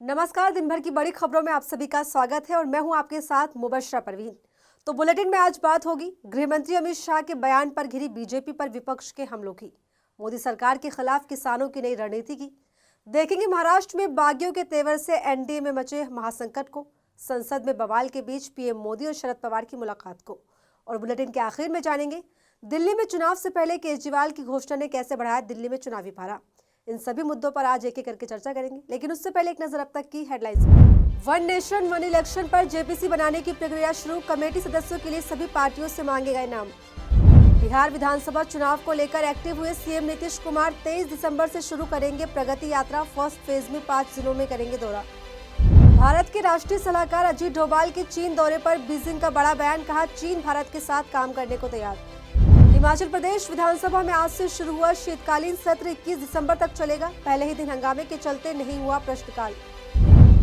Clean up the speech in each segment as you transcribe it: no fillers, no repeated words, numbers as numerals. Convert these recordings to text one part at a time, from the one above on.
नमस्कार। दिन भर की बड़ी खबरों में आप सभी का स्वागत है और मैं हूं आपके साथ मुबश्शरा परवीन। तो बुलेटिन में आज बात होगी गृह मंत्री अमित शाह के बयान पर घिरी बीजेपी पर विपक्ष के हमलों की, मोदी सरकार के खिलाफ किसानों की नई रणनीति की, देखेंगे महाराष्ट्र में बागियों के तेवर से एनडीए में मचे महासंकट को, संसद में बवाल के बीच पीएम मोदी और शरद पवार की मुलाकात को, और बुलेटिन के आखिर में जानेंगे दिल्ली में चुनाव से पहले केजरीवाल की घोषणा ने कैसे बढ़ाया दिल्ली में चुनावी पारा। इन सभी मुद्दों पर आज एक एक करके चर्चा करेंगे, लेकिन उससे पहले एक नजर अब तक की हेडलाइंस पर। वन नेशन वन इलेक्शन पर जेपीसी बनाने की प्रक्रिया शुरू, कमेटी सदस्यों के लिए सभी पार्टियों से मांगे गए नाम। बिहार विधानसभा चुनाव को लेकर एक्टिव हुए सीएम नीतीश कुमार 23 दिसंबर से शुरू करेंगे प्रगति यात्रा, फर्स्ट फेज में 5 जिलों में करेंगे दौरा। भारत के राष्ट्रीय सलाहकार अजीत डोभाल के चीन दौरे पर बीजिंग का बड़ा बयान, कहा चीन भारत के साथ काम करने को तैयार। हिमाचल प्रदेश विधानसभा में आज से शुरू हुआ शीतकालीन सत्र 21 दिसंबर तक चलेगा, पहले ही दिन हंगामे के चलते नहीं हुआ प्रश्नकाल।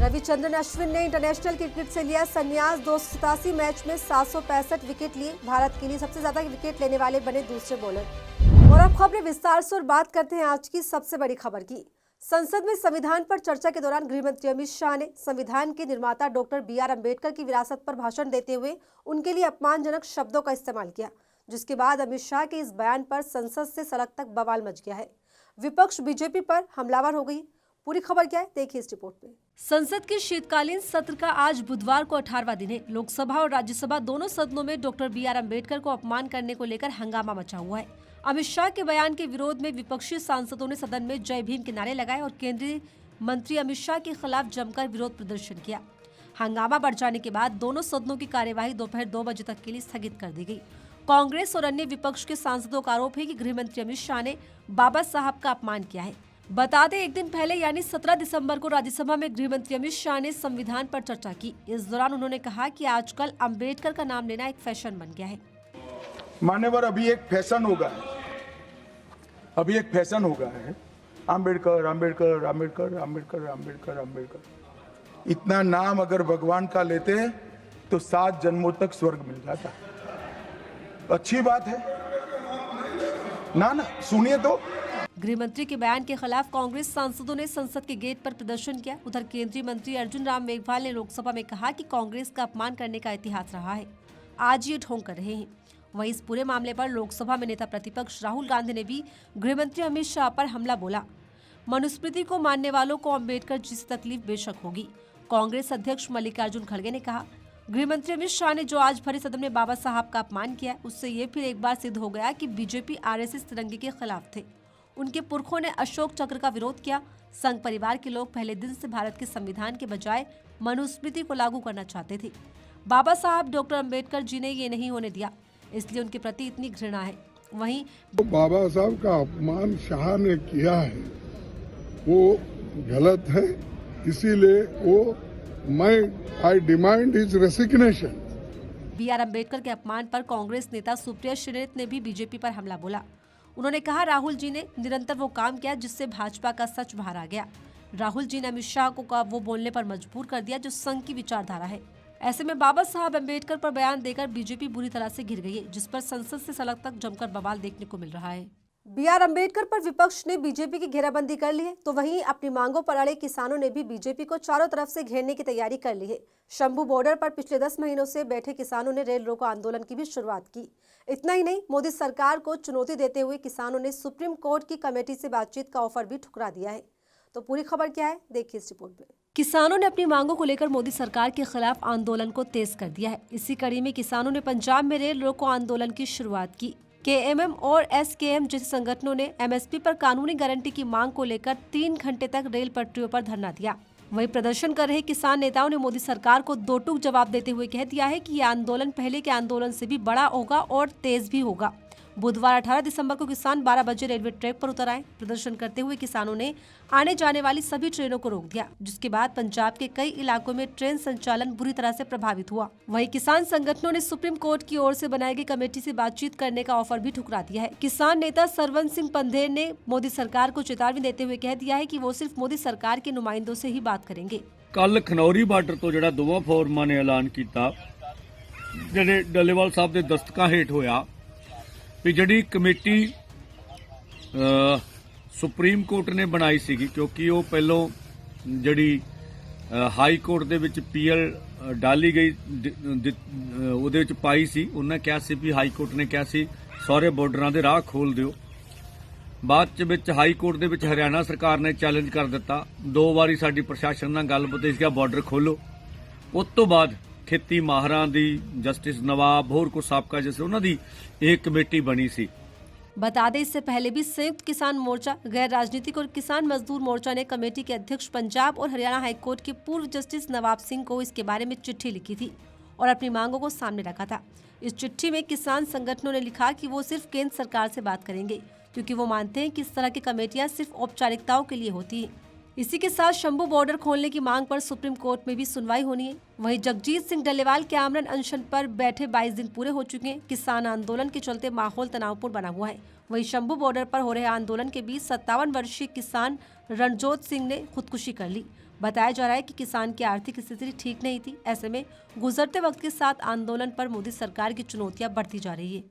रविचंद्रन अश्विन ने इंटरनेशनल क्रिकेट से लिया संन्यास, 287 मैच में 765 विकेट लिए, भारत के लिए सबसे ज्यादा विकेट लेने वाले बने दूसरे बॉलर। और अब खबरें विस्तार से और बात करते हैं आज की सबसे बड़ी खबर की। संसद में संविधान पर चर्चा के दौरान गृह मंत्री अमित शाह ने संविधान के निर्माता डॉक्टर BR अम्बेडकर की विरासत पर भाषण देते हुए उनके लिए अपमानजनक शब्दों का इस्तेमाल किया, जिसके बाद अमित शाह के इस बयान पर संसद से सड़क तक बवाल मच गया है। विपक्ष बीजेपी पर हमलावर हो गई। पूरी खबर क्या है, देखिए इस रिपोर्ट में। संसद के शीतकालीन सत्र का आज बुधवार को 18वां दिन है। लोकसभा और राज्यसभा दोनों सदनों में डॉक्टर BR अम्बेडकर को अपमान करने को लेकर हंगामा मचा हुआ है। अमित शाह के बयान के विरोध में विपक्षी सांसदों ने सदन में जय भीम के नारे लगाए और केंद्रीय मंत्री अमित शाह के खिलाफ जमकर विरोध प्रदर्शन किया। हंगामा बढ़ जाने के बाद दोनों सदनों की कार्यवाही दोपहर 2 बजे तक के लिए स्थगित कर दी गई। कांग्रेस और अन्य विपक्ष के सांसदों का आरोप है कि गृह मंत्री अमित शाह ने बाबा साहब का अपमान किया है। बता दें, एक दिन पहले यानी 17 दिसंबर को राज्यसभा में गृह मंत्री अमित शाह ने संविधान पर चर्चा की। इस दौरान उन्होंने कहा कि आजकल अम्बेडकर का नाम लेना एक फैशन बन गया है। मान्यवर, अभी एक फैशन होगा है अम्बेडकर अम्बेडकर अम्बेडकर अम्बेडकर अम्बेडकर अम्बेडकर। इतना नाम अगर भगवान का लेते तो 7 जन्मों तक स्वर्ग मिल जाता। अच्छी बात है ना, सुनिए तो। गृह मंत्री के बयान के खिलाफ कांग्रेस सांसदों ने संसद के गेट पर प्रदर्शन किया। उधर केंद्रीय मंत्री अर्जुन राम मेघवाल ने लोकसभा में कहा कि कांग्रेस का अपमान करने का इतिहास रहा है, आज ये ढोंग कर रहे हैं। वहीं इस पूरे मामले पर लोकसभा में नेता प्रतिपक्ष राहुल गांधी ने भी गृह मंत्री अमित शाह पर हमला बोला। मनुस्मृति को मानने वालों को अम्बेडकर जी से तकलीफ बेशक होगी। कांग्रेस अध्यक्ष मल्लिकार्जुन खड़गे ने कहा, गृह मंत्री अमित शाह ने जो आज भरे सदन में बाबा साहब का अपमान किया, उससे ये फिर एक बार सिद्ध हो गया कि बीजेपी RSS तिरंगे के खिलाफ थे। उनके पुरखों ने अशोक चक्र का विरोध किया। संघ परिवार के लोग पहले दिन से भारत के संविधान के बजाय मनुस्मृति को लागू करना चाहते थे। बाबा साहब डॉक्टर अम्बेडकर जी ने ये नहीं होने दिया, इसलिए उनके प्रति इतनी घृणा है। वहीं तो बाबा साहब का अपमान शाह ने किया है, वो गलत है, इसीलिए वो आई demand his resignation. BR Ambedkar के अपमान पर कांग्रेस नेता सुप्रिया श्रीनेत ने भी बीजेपी पर हमला बोला। उन्होंने कहा, राहुल जी ने निरंतर वो काम किया जिससे भाजपा का सच बाहर आ गया। राहुल जी ने अमित शाह को वो बोलने पर मजबूर कर दिया जो संघ की विचारधारा है। ऐसे में बाबा साहब अम्बेडकर पर बयान देकर बीजेपी बुरी तरह से घिर गई है, जिस पर संसद से सड़क तक जमकर बवाल देखने को मिल रहा है। BR अम्बेडकर पर विपक्ष ने बीजेपी की घेराबंदी कर ली है, तो वहीं अपनी मांगों पर अड़े किसानों ने भी बीजेपी को चारों तरफ से घेरने की तैयारी कर ली है। शंभू बॉर्डर पर पिछले 10 महीनों से बैठे किसानों ने रेल रोको आंदोलन की भी शुरुआत की। इतना ही नहीं, मोदी सरकार को चुनौती देते हुए किसानों ने सुप्रीम कोर्ट की कमेटी से बातचीत का ऑफर भी ठुकरा दिया है। तो पूरी खबर क्या है, देखिए इस रिपोर्ट में। किसानों ने अपनी मांगों को लेकर मोदी सरकार के खिलाफ आंदोलन को तेज कर दिया है। इसी कड़ी में किसानों ने पंजाब में रेल रोको आंदोलन की शुरुआत की। KMM और SKM जैसे संगठनों ने MSP पर कानूनी गारंटी की मांग को लेकर 3 घंटे तक रेल पटरियों पर धरना दिया। वहीं प्रदर्शन कर रहे किसान नेताओं ने मोदी सरकार को दो टूक जवाब देते हुए कह दिया है कि ये आंदोलन पहले के आंदोलन से भी बड़ा होगा और तेज भी होगा। बुधवार 18 दिसंबर को किसान 12 बजे रेलवे ट्रैक पर उतर आए। प्रदर्शन करते हुए किसानों ने आने जाने वाली सभी ट्रेनों को रोक दिया, जिसके बाद पंजाब के कई इलाकों में ट्रेन संचालन बुरी तरह से प्रभावित हुआ। वहीं किसान संगठनों ने सुप्रीम कोर्ट की ओर से बनाई गई कमेटी से बातचीत करने का ऑफर भी ठुकरा दिया है। किसान नेता सरवन सिंह पंधेर ने मोदी सरकार को चेतावनी देते हुए कह दिया है कि वो सिर्फ मोदी सरकार के नुमाइंदों से ही बात करेंगे। कल खनौरी बार्डर तो जिहड़ा दोवां फोरमां ने ऐलान किया, जिहड़े डल्लेवाल साहब के दस्तकां हेठ होया भी जिहड़ी कमेटी सुप्रीम कोर्ट ने बनाई सीगी, क्योंकि वो पहलों जिहड़ी ਹਾਈ ਕੋਰਟ ਦੇ ਵਿੱਚ ਪੀਐਲ ਡਾਲੀ ਗਈ ਉਹਦੇ ਵਿੱਚ ਪਾਈ ਸੀ। ਉਹਨਾਂ ਕਿਹਾ ਸੀ ਵੀ ਹਾਈ ਕੋਰਟ ਨੇ ਕਿਹਾ ਸੀ ਸਾਰੇ ਬਾਰਡਰਾਂ ਦੇ ਰਾਹ ਖੋਲ ਦਿਓ। ਬਾਅਦ ਚ ਵਿੱਚ ਹਾਈ ਕੋਰਟ ਦੇ ਵਿੱਚ ਹਰਿਆਣਾ ਸਰਕਾਰ ਨੇ ਚੈਲੰਜ ਕਰ ਦਿੱਤਾ। 2 ਵਾਰੀ ਸਾਡੀ ਪ੍ਰਸ਼ਾਸਨ ਨਾਲ ਗੱਲਬਾਤ ਹੋਈ ਸੀ ਬਾਰਡਰ ਖੋਲੋ। ਉਸ ਤੋਂ ਬਾਅਦ ਖੇਤੀ ਮਾਹਰਾਂ ਦੀ ਜਸਟਿਸ नवाब ਹੋਰ ਕੁਝ ਸਾਬਕਾ ਜੈਸੇ ਉਹਨਾਂ ਦੀ एक कमेटी बनी सी। बता दें इससे पहले भी संयुक्त किसान मोर्चा, गैर राजनीतिक और किसान मजदूर मोर्चा ने कमेटी के अध्यक्ष पंजाब और हरियाणा हाईकोर्ट के पूर्व जस्टिस नवाब सिंह को इसके बारे में चिट्ठी लिखी थी और अपनी मांगों को सामने रखा था। इस चिट्ठी में किसान संगठनों ने लिखा कि वो सिर्फ केंद्र सरकार से बात करेंगे क्योंकि वो मानते हैं कि इस तरह की कमेटियां सिर्फ औपचारिकताओं के लिए होती है। इसी के साथ शंभू बॉर्डर खोलने की मांग पर सुप्रीम कोर्ट में भी सुनवाई होनी है। वहीं जगजीत सिंह डल्लेवाल के आमरण अनशन पर बैठे 22 दिन पूरे हो चुके हैं। किसान आंदोलन के चलते माहौल तनावपूर्ण बना हुआ है। वहीं शंभू बॉर्डर पर हो रहे आंदोलन के बीच 57 वर्षीय किसान रणजोत सिंह ने खुदकुशी कर ली। बताया जा रहा है कि किसान की आर्थिक स्थिति ठीक नहीं थी। ऐसे में गुजरते वक्त के साथ आंदोलन पर मोदी सरकार की चुनौतियां बढ़ती जा रही है।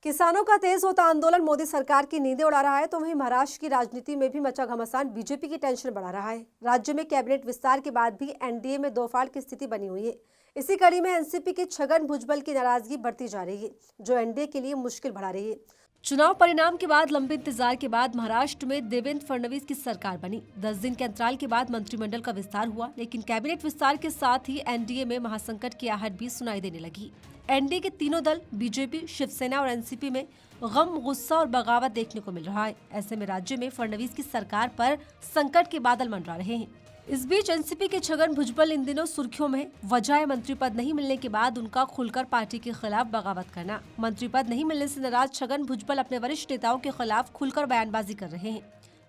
किसानों का तेज होता आंदोलन मोदी सरकार की नींदें उड़ा रहा है, तो वहीं महाराष्ट्र की राजनीति में भी मचा घमासान बीजेपी की टेंशन बढ़ा रहा है। राज्य में कैबिनेट विस्तार के बाद भी एनडीए में दो फाड़ की स्थिति बनी हुई है। इसी कड़ी में एनसीपी के छगन भुजबल की नाराजगी बढ़ती जा रही है, जो एनडीए के लिए मुश्किल बढ़ा रही है। चुनाव परिणाम के बाद लंबे इंतजार के बाद महाराष्ट्र में देवेंद्र फडणवीस की सरकार बनी। 10 दिन के अंतराल के बाद मंत्रिमंडल का विस्तार हुआ, लेकिन कैबिनेट विस्तार के साथ ही एनडीए में महासंकट की आहट भी सुनाई देने लगी। एनडीए के तीनों दल बीजेपी, शिवसेना और एनसीपी में गम, गुस्सा और बगावत देखने को मिल रहा है। ऐसे में राज्य में फडणवीस की सरकार पर संकट के बादल मंडरा रहे हैं। इस बीच एनसीपी के छगन भुजबल इन दिनों सुर्खियों में। वजह है मंत्री पद नहीं मिलने के बाद उनका खुलकर पार्टी के खिलाफ बगावत करना। मंत्री पद नहीं मिलने से नाराज छगन भुजबल अपने वरिष्ठ नेताओं के खिलाफ खुलकर बयानबाजी कर रहे हैं।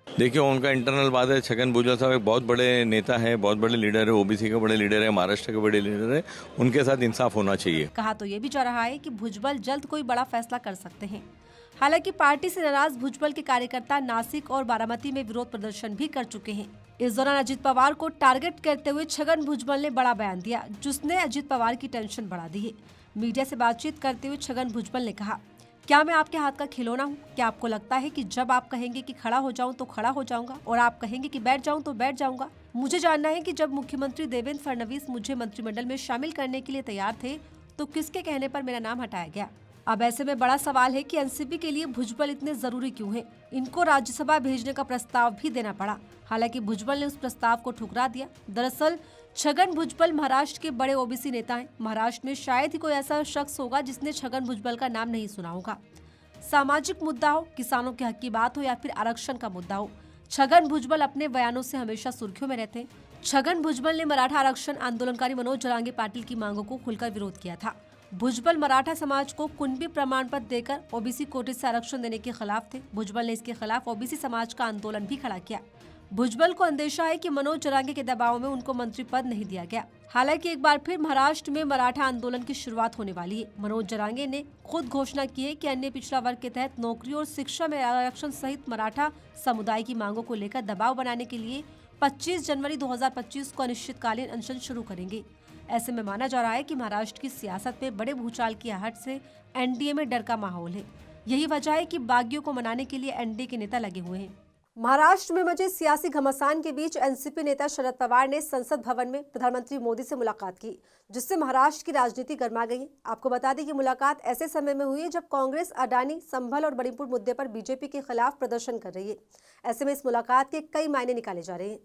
देखिए, उनका इंटरनल बात है। छगन भुजबल साहब एक बहुत बड़े नेता है, बहुत बड़े लीडर है, ओबीसी के बड़े लीडर है, महाराष्ट्र के बड़े लीडर है। उनके साथ इंसाफ होना चाहिए। कहा तो ये भी जा रहा है कि भुजबल जल्द कोई बड़ा फैसला कर सकते हैं। हालांकि पार्टी से नाराज भुजबल के कार्यकर्ता नासिक और बारामती में विरोध प्रदर्शन भी कर चुके हैं। इस दौरान अजित पवार को टारगेट करते हुए छगन भुजबल ने बड़ा बयान दिया, जिसने अजित पवार की टेंशन बढ़ा दी है। मीडिया से बातचीत करते हुए छगन भुजबल ने कहा, क्या मैं आपके हाथ का खिलौना हूँ? क्या आपको लगता है कि जब आप कहेंगे कि खड़ा हो जाऊं तो खड़ा हो जाऊंगा और आप कहेंगे कि बैठ जाऊं तो बैठ जाऊंगा? मुझे जानना है कि जब मुख्यमंत्री देवेंद्र फडणवीस मुझे मंत्रिमंडल में शामिल करने के लिए तैयार थे तो किसके कहने पर मेरा नाम हटाया गया? अब ऐसे में बड़ा सवाल है कि एनसीपी के लिए भुजबल इतने जरूरी क्यों हैं? इनको राज्यसभा भेजने का प्रस्ताव भी देना पड़ा। हालांकि भुजबल ने उस प्रस्ताव को ठुकरा दिया। दरअसल छगन भुजबल महाराष्ट्र के बड़े ओबीसी नेता हैं। महाराष्ट्र में शायद ही कोई ऐसा शख्स होगा जिसने छगन भुजबल का नाम नहीं सुना होगा। सामाजिक मुद्दा हो, किसानों के हक की बात हो या फिर आरक्षण का मुद्दा हो, छगन भुजबल अपने बयानों से हमेशा सुर्खियों में रहते हैं। छगन भुजबल ने मराठा आरक्षण आंदोलनकारी मनोज जरांगे पाटिल की मांगों को खुलकर विरोध किया था। भुजबल मराठा समाज को कुणबी प्रमाण पत्र देकर ओबीसी कोटे से आरक्षण देने के खिलाफ थे। भुजबल ने इसके खिलाफ ओबीसी समाज का आंदोलन भी खड़ा किया। भुजबल को अंदेशा है कि मनोज जरांगे के दबाव में उनको मंत्री पद नहीं दिया गया। हालांकि एक बार फिर महाराष्ट्र में मराठा आंदोलन की शुरुआत होने वाली है। मनोज जरांगे ने खुद घोषणा की है कि अन्य पिछड़ा वर्ग के तहत नौकरी और शिक्षा में आरक्षण सहित मराठा समुदाय की मांगों को लेकर दबाव बनाने के लिए 25 जनवरी 2025 को अनिश्चितकालीन अनशन शुरू करेंगे। ऐसे में माना जा रहा है कि महाराष्ट्र की सियासत में बड़े भूचाल की आहट से एनडीए में डर का माहौल है। यही वजह है कि बागियों को मनाने के लिए एनडीए के नेता लगे हुए हैं। महाराष्ट्र में मचे सियासी घमासान के बीच एनसीपी नेता शरद पवार ने संसद भवन में प्रधानमंत्री मोदी से मुलाकात की, जिससे महाराष्ट्र की राजनीति गर्मा गई है। आपको बता दें कि मुलाकात ऐसे समय में हुई है जब कांग्रेस अडानी, संभल और बड़ीपुर मुद्दे पर बीजेपी के खिलाफ प्रदर्शन कर रही है। ऐसे में इस मुलाकात के कई मायने निकाले जा रहे हैं।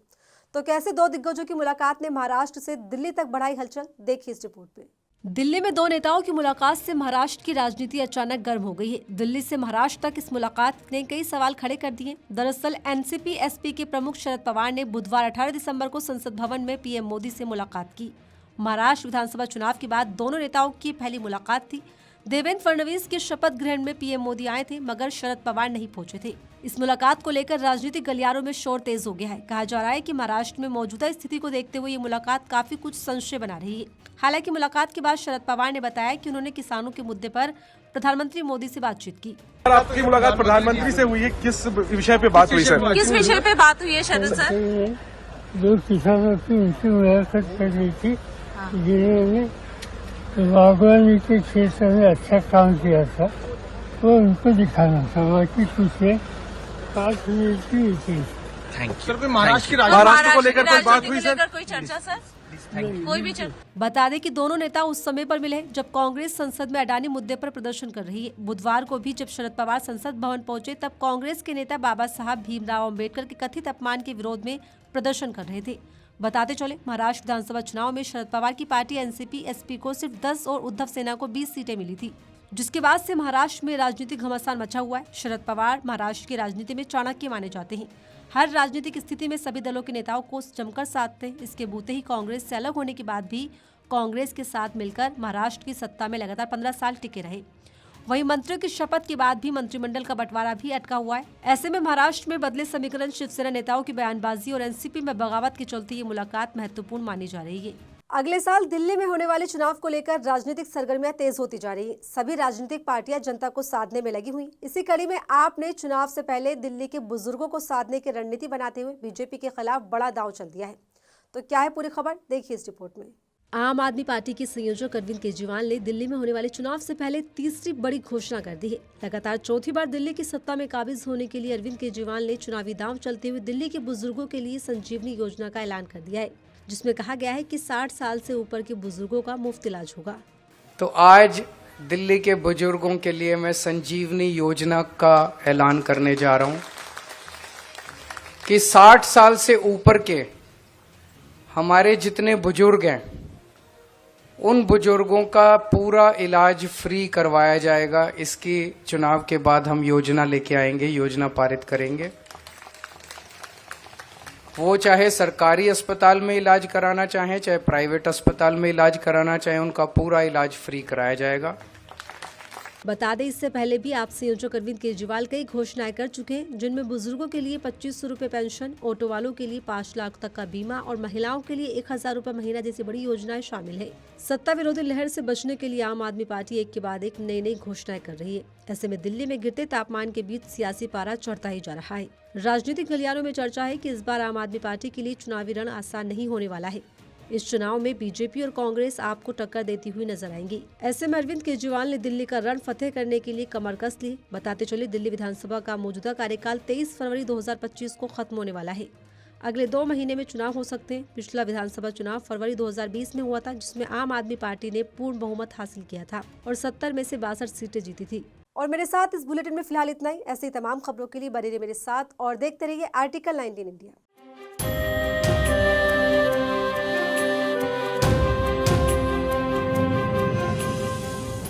तो कैसे दो दिग्गजों की मुलाकात ने महाराष्ट्र से दिल्ली तक बढ़ाई हलचल, देखिए इस रिपोर्ट में। दिल्ली में दो नेताओं की मुलाकात से महाराष्ट्र की राजनीति अचानक गर्म हो गई है। दिल्ली से महाराष्ट्र तक इस मुलाकात ने कई सवाल खड़े कर दिए। दरअसल एनसीपी एसपी के प्रमुख शरद पवार ने बुधवार 18 दिसंबर को संसद भवन में पीएम मोदी से मुलाकात की। महाराष्ट्र विधानसभा चुनाव के बाद दोनों नेताओं की पहली मुलाकात थी। देवेंद्र फडणवीस के शपथ ग्रहण में पीएम मोदी आए थे, मगर शरद पवार नहीं पहुंचे थे। इस मुलाकात को लेकर राजनीतिक गलियारों में शोर तेज हो गया है। कहा जा रहा है कि महाराष्ट्र में मौजूदा स्थिति को देखते हुए ये मुलाकात काफी कुछ संशय बना रही है। हालांकि मुलाकात के बाद शरद पवार ने बताया कि उन्होंने किसानों के मुद्दे पर प्रधानमंत्री मोदी से बातचीत की। आपकी मुलाकात प्रधानमंत्री से हुई है, किस विषय पे बात हुई सर? किस विषय पे बात हुई है शरद सर? जो किसानों की उनसे मुलाकात कर रही थी, जिन्होंने बागवानी के क्षेत्र में अच्छा काम किया था, वो उनको दिखाना था। बाकी कुछ बात हुई थी। सर कोई महाराष्ट्र को लेकर कोई बात हुई सर? कोई चर्चा सर? कोई भी चर्चा? बता दें कि दोनों नेता उस समय पर मिले जब कांग्रेस संसद में अडानी मुद्दे पर प्रदर्शन कर रही है। बुधवार को भी जब शरद पवार संसद भवन पहुंचे तब कांग्रेस के नेता बाबा साहब भीमराव अंबेडकर के कथित अपमान के विरोध में प्रदर्शन कर रहे थे। बताते चले, महाराष्ट्र विधानसभा चुनाव में शरद पवार की पार्टी एनसीपी एसपी को सिर्फ 10 और उद्धव सेना को 20 सीटें मिली थी, जिसके बाद से महाराष्ट्र में राजनीतिक घमासान मचा हुआ है। शरद पवार महाराष्ट्र की राजनीति में चाणक्य माने जाते हैं। हर राजनीतिक स्थिति में सभी दलों के नेताओं को जमकर साधते हैं। इसके बूते ही कांग्रेस से अलग होने के बाद भी कांग्रेस के साथ मिलकर महाराष्ट्र की सत्ता में लगातार 15 साल टिके रहे। वहीं मंत्रियों की शपथ के बाद भी मंत्रिमंडल का बंटवारा भी अटका हुआ है। ऐसे में महाराष्ट्र में बदले समीकरण, शिवसेना नेताओं की बयानबाजी और एनसीपी में बगावत के चलते ये मुलाकात महत्वपूर्ण मानी जा रही है। अगले साल दिल्ली में होने वाले चुनाव को लेकर राजनीतिक सरगर्मियां तेज होती जा रही है। सभी राजनीतिक पार्टियां जनता को साधने में लगी हुई। इसी कड़ी में आप ने चुनाव से पहले दिल्ली के बुजुर्गों को साधने की रणनीति बनाते हुए बीजेपी के खिलाफ बड़ा दांव चल दिया है। तो क्या है पूरी खबर, देखिए इस रिपोर्ट में। आम आदमी पार्टी के संयोजक अरविंद केजरीवाल ने दिल्ली में होने वाले चुनाव से पहले तीसरी बड़ी घोषणा कर दी है। लगातार चौथी बार दिल्ली की सत्ता में काबिज होने के लिए अरविंद केजरीवाल ने चुनावी दांव चलते हुए दिल्ली के बुजुर्गों के लिए संजीवनी योजना का ऐलान कर दिया है, जिसमें कहा गया है कि 60 साल से ऊपर के बुजुर्गों का मुफ्त इलाज होगा। तो आज दिल्ली के बुजुर्गों के लिए मैं संजीवनी योजना का ऐलान करने जा रहा हूं कि 60 साल से ऊपर के हमारे जितने बुजुर्ग हैं उन बुजुर्गों का पूरा इलाज फ्री करवाया जाएगा। इसकी चुनाव के बाद हम योजना लेके आएंगे, योजना पारित करेंगे। वो चाहे सरकारी अस्पताल में इलाज कराना चाहें, चाहे प्राइवेट अस्पताल में इलाज कराना चाहें, उनका पूरा इलाज फ्री कराया जाएगा। बता दें, इससे पहले भी आप संयोजक अरविंद केजरीवाल कई घोषणाएं कर चुके हैं, जिनमें बुजुर्गों के लिए 2500 रुपए पेंशन, ऑटो वालों के लिए 5 लाख तक का बीमा और महिलाओं के लिए 1000 रुपए महीना जैसी बड़ी योजनाएं शामिल है। सत्ता विरोधी लहर से बचने के लिए आम आदमी पार्टी एक के बाद एक नई घोषणाएं कर रही है। ऐसे में दिल्ली में गिरते तापमान के बीच सियासी पारा चढ़ता ही जा रहा है। राजनीतिक गलियारों में चर्चा है कि इस बार आम आदमी पार्टी के लिए चुनावी रण आसान नहीं होने वाला है। इस चुनाव में बीजेपी और कांग्रेस आपको टक्कर देती हुई नजर आएंगी। ऐसे में अरविंद केजरीवाल ने दिल्ली का रण फतेह करने के लिए कमर कस ली। बताते चले, दिल्ली विधानसभा का मौजूदा कार्यकाल 23 फरवरी 2025 को खत्म होने वाला है। अगले 2 महीने में चुनाव हो सकते हैं। पिछला विधानसभा चुनाव फरवरी 2020 में हुआ था, जिसमें आम आदमी पार्टी ने पूर्ण बहुमत हासिल किया था और 70 में से 62 सीटें जीती थी। और मेरे साथ इस बुलेटिन में फिलहाल इतना ही। ऐसे ही तमाम खबरों के लिए बने रहिए मेरे साथ और देखते रहिए आर्टिकल 19 इंडिया।